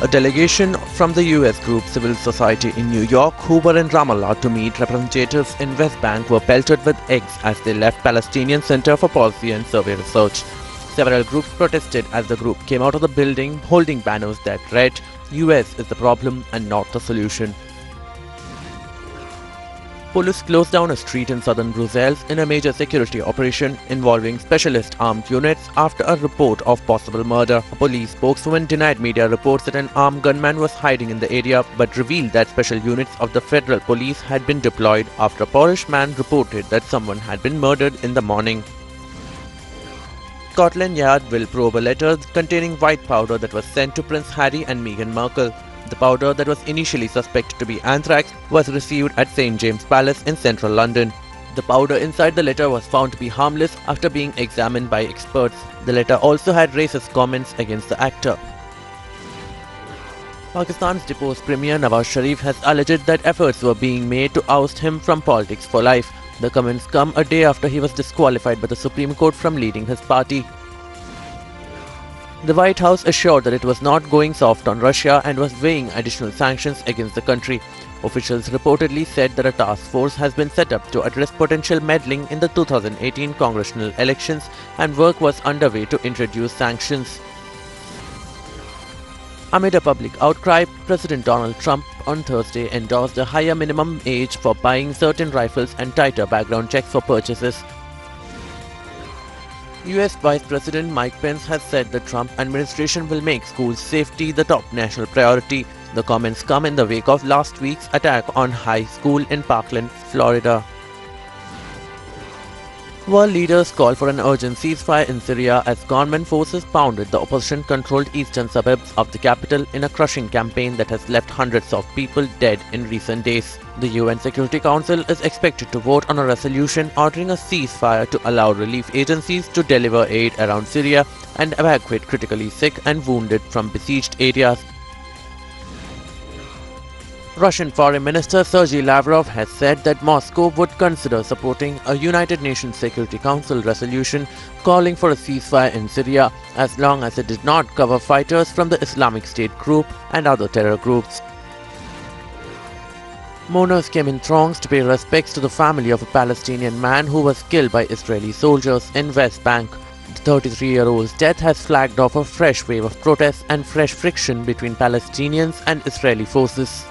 A delegation from the US group Civil Society in New York, who were in Ramallah to meet representatives in West Bank, were pelted with eggs as they left Palestinian Center for Policy and Survey Research. Several groups protested as the group came out of the building holding banners that read, "US is the problem and not the solution." Police closed down a street in southern Brussels in a major security operation involving specialist armed units after a report of possible murder. A police spokeswoman denied media reports that an armed gunman was hiding in the area but revealed that special units of the federal police had been deployed after a Polish man reported that someone had been murdered in the morning. Scotland Yard will probe a letter containing white powder that was sent to Prince Harry and Meghan Markle. The powder that was initially suspected to be anthrax was received at St. James Palace in central London. The powder inside the letter was found to be harmless after being examined by experts. The letter also had racist comments against the actor. Pakistan's deposed Premier Nawaz Sharif has alleged that efforts were being made to oust him from politics for life. The comments come a day after he was disqualified by the Supreme Court from leading his party. The White House assured that it was not going soft on Russia and was weighing additional sanctions against the country. Officials reportedly said that a task force has been set up to address potential meddling in the 2018 congressional elections and work was underway to introduce sanctions. Amid a public outcry, President Donald Trump on Thursday endorsed a higher minimum age for buying certain rifles and tighter background checks for purchases. US Vice President Mike Pence has said the Trump administration will make school safety the top national priority. The comments come in the wake of last week's attack on high school in Parkland, Florida. World leaders call for an urgent ceasefire in Syria as government forces pounded the opposition-controlled eastern suburbs of the capital in a crushing campaign that has left hundreds of people dead in recent days. The UN Security Council is expected to vote on a resolution ordering a ceasefire to allow relief agencies to deliver aid around Syria and evacuate critically sick and wounded from besieged areas. Russian Foreign Minister Sergei Lavrov has said that Moscow would consider supporting a United Nations Security Council resolution calling for a ceasefire in Syria as long as it did not cover fighters from the Islamic State group and other terror groups. Mourners came in throngs to pay respects to the family of a Palestinian man who was killed by Israeli soldiers in West Bank. The 33-year-old's death has flagged off a fresh wave of protests and fresh friction between Palestinians and Israeli forces.